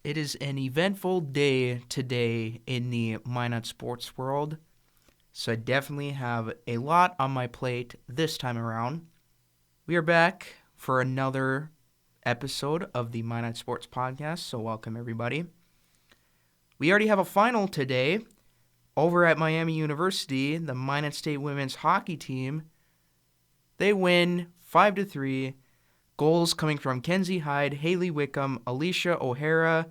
It is an eventful day today in the Minot sports world, so I definitely have a lot on my plate this time around. We are back for another episode of the Minot Sports Podcast, so welcome everybody. We already have a final today. Over at Miami University, the Minot State women's hockey team, they win 5-3. Goals coming from Kenzie Hyde, Haley Wickham, Alicia O'Hara,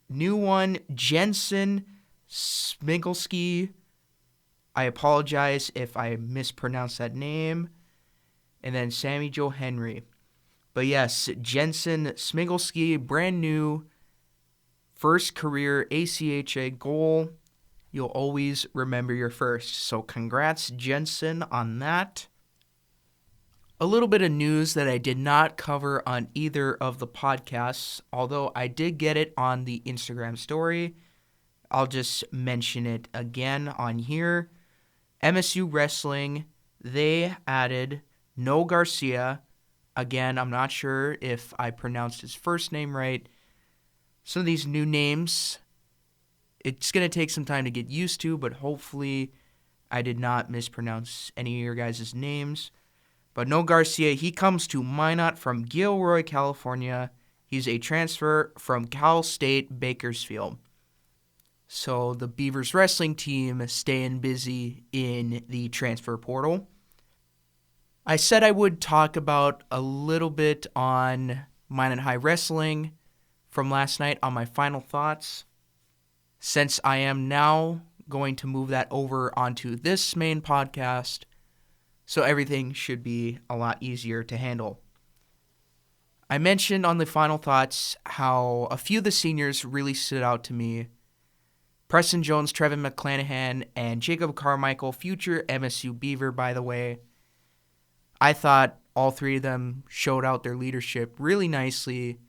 new one, Jensen Smigelski. I apologize if I mispronounced that name. And then Sammy Jo Henry. But yes, Jensen Smigelski, brand new, first career ACHA goal. You'll always remember your first. So congrats, Jensen, on that. A little bit of news that I did not cover on either of the podcasts, although I did get it on the Instagram story. I'll just mention it again on here. MSU Wrestling, they added No Garcia. Again, I'm not sure if I pronounced his first name right. Some of these new names, it's going to take some time to get used to, but hopefully I did not mispronounce any of your guys' names. But No Garcia, he comes to Minot from Gilroy, California. He's a transfer from Cal State Bakersfield. So the Beavers wrestling team staying busy in the transfer portal. I said I would talk about a little bit on Minot High Wrestling from last night on my final thoughts. Since I am now going to move that over onto this main podcast, so everything should be a lot easier to handle. I mentioned on the final thoughts how a few of the seniors really stood out to me. Preston Jones, Trevin McClanahan, and Jacob Carmichael, future MSU Beaver, by the way. I thought all three of them showed out their leadership really nicely.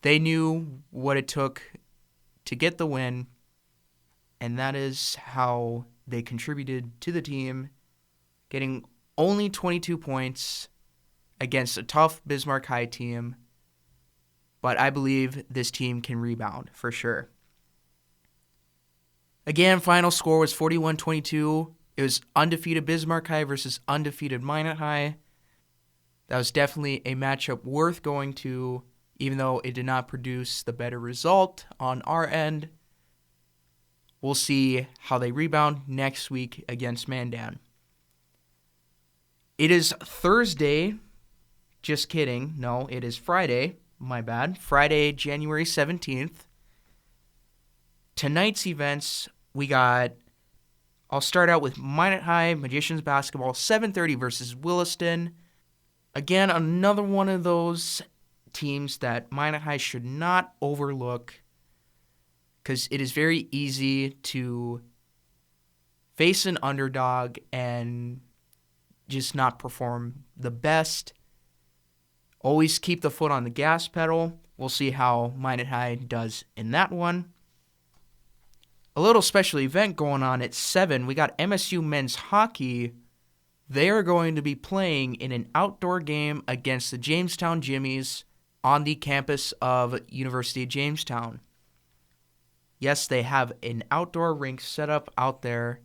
They knew what it took to get the win, and that is how they contributed to the team, getting only 22 points against a tough Bismarck High team. But I believe this team can rebound for sure. Again, final score was 41-22. It was undefeated Bismarck High versus undefeated Minot High. That was definitely a matchup worth going to, even though it did not produce the better result on our end. We'll see how they rebound next week against Mandan. It is Thursday. Just kidding. No, it is Friday. My bad. Friday, January 17th. Tonight's events, I'll start out with Minot High Magicians Basketball, 7:30 versus Williston. Again, another one of those teams that Minot High should not overlook, because it is very easy to face an underdog and just not perform the best. Always keep the foot on the gas pedal. We'll see how Minot High does in that one. A little special event going on at 7. We got MSU men's hockey. They are going to be playing in an outdoor game against the Jamestown Jimmies on the campus of University of Jamestown. Yes, they have an outdoor rink set up out there.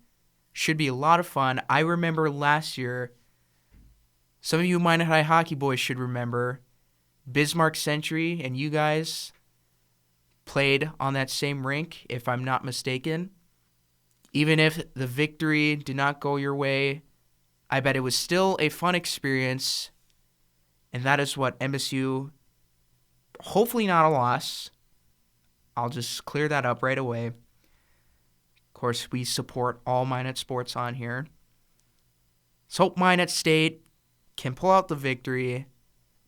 Should be a lot of fun. I remember last year, some of you Minot High hockey boys should remember, Bismarck Century and you guys played on that same rink, if I'm not mistaken. Even if the victory did not go your way, I bet it was still a fun experience, and that is what MSU, hopefully not a loss. I'll just clear that up right away. Of course, we support all Minot sports on here. Let's hope Minot State can pull out the victory,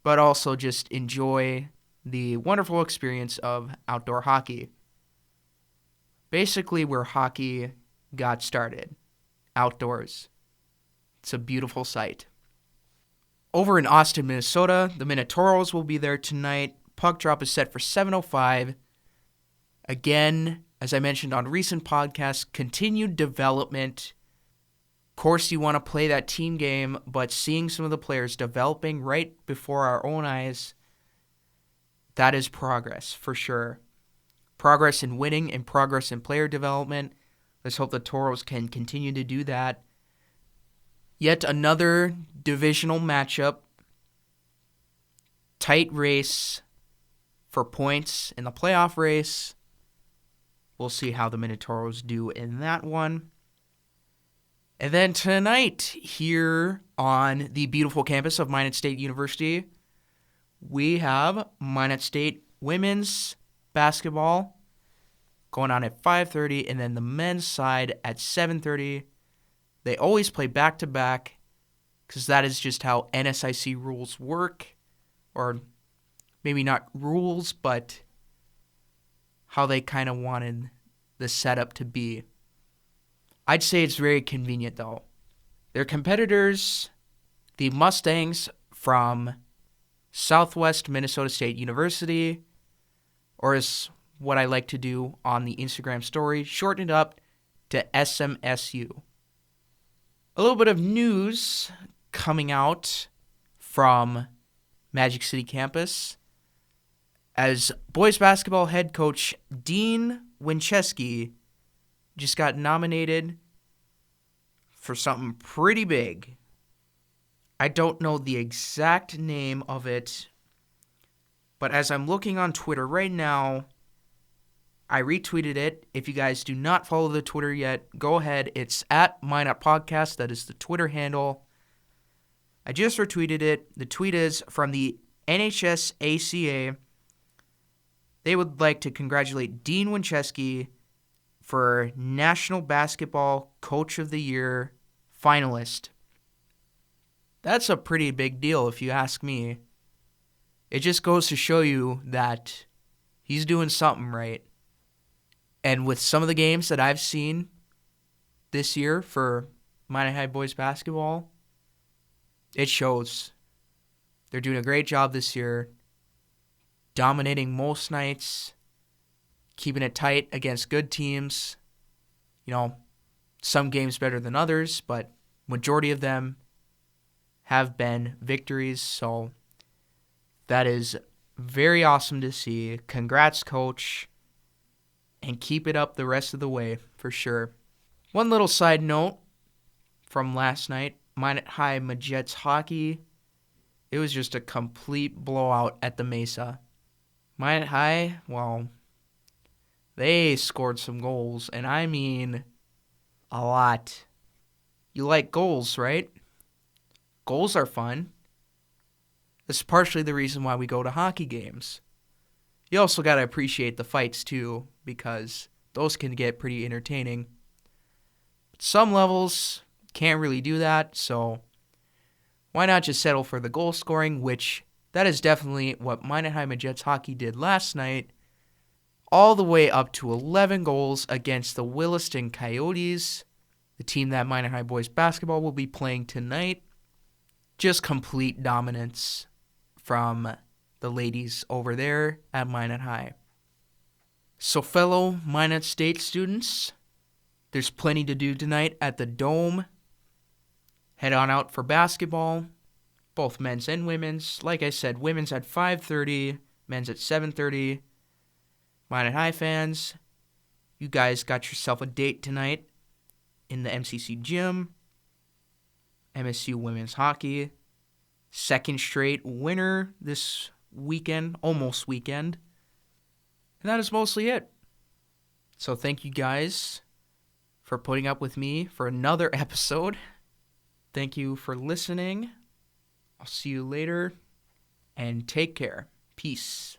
but also just enjoy the wonderful experience of outdoor hockey. Basically where hockey got started, outdoors. It's a beautiful sight. Over in Austin, Minnesota, the Minotauros will be there tonight. Puck drop is set for 7:05. Again, as I mentioned on recent podcasts, continued development. Of course, you want to play that team game, but seeing some of the players developing right before our own eyes, that is progress for sure. Progress in winning and progress in player development. Let's hope the Toros can continue to do that. Yet another divisional matchup. Tight race for points in the playoff race. We'll see how the Minotaurs do in that one. And then tonight, here on the beautiful campus of Minot State University, we have Minot State women's basketball going on at 5:30, and then the men's side at 7:30. They always play back-to-back because that is just how NSIC rules work, or maybe not rules, but how they kind of wanted the setup to be. I'd say it's very convenient, though. Their competitors, the Mustangs from Southwest Minnesota State University, or as what I like to do on the Instagram story, shorten it up to SMSU. A little bit of news coming out from Magic City campus as boys basketball head coach Dean Winchesky just got nominated for something pretty big. I don't know the exact name of it, but as I'm looking on Twitter right now, I retweeted it. If you guys do not follow the Twitter yet, go ahead. It's at Minot Podcast. That is the Twitter handle. I just retweeted it. The tweet is from the NHS ACA. They would like to congratulate Dean Winchesky for National Basketball Coach of the Year finalist. That's a pretty big deal if you ask me. It just goes to show you that he's doing something right. And with some of the games that I've seen this year for Minot High boys basketball, it shows. They're doing a great job this year, dominating most nights, keeping it tight against good teams. You know, some games better than others, but majority of them have been victories. So that is very awesome to see. Congrats, coach. And keep it up the rest of the way, for sure. One little side note from last night, Minot High Majets hockey. It was just a complete blowout at the Mesa. Minot High, well, they scored some goals, and I mean a lot. You like goals, right? Goals are fun. That's partially the reason why we go to hockey games. You also got to appreciate the fights, too, because those can get pretty entertaining. But some levels can't really do that, so why not just settle for the goal scoring, which that is definitely what Minot High Majets hockey did last night, all the way up to 11 goals against the Williston Coyotes, the team that Minot High boys basketball will be playing tonight. Just complete dominance from the ladies over there at Minot High. So fellow Minot State students, there's plenty to do tonight at the Dome. Head on out for basketball, both men's and women's. Like I said, women's at 5:30, men's at 7:30. Minot High fans, you guys got yourself a date tonight in the MCC gym. MSU women's hockey, second straight winner this weekend, almost weekend. And that is mostly it. So thank you guys for putting up with me for another episode. Thank you for listening. I'll see you later, and take care. Peace.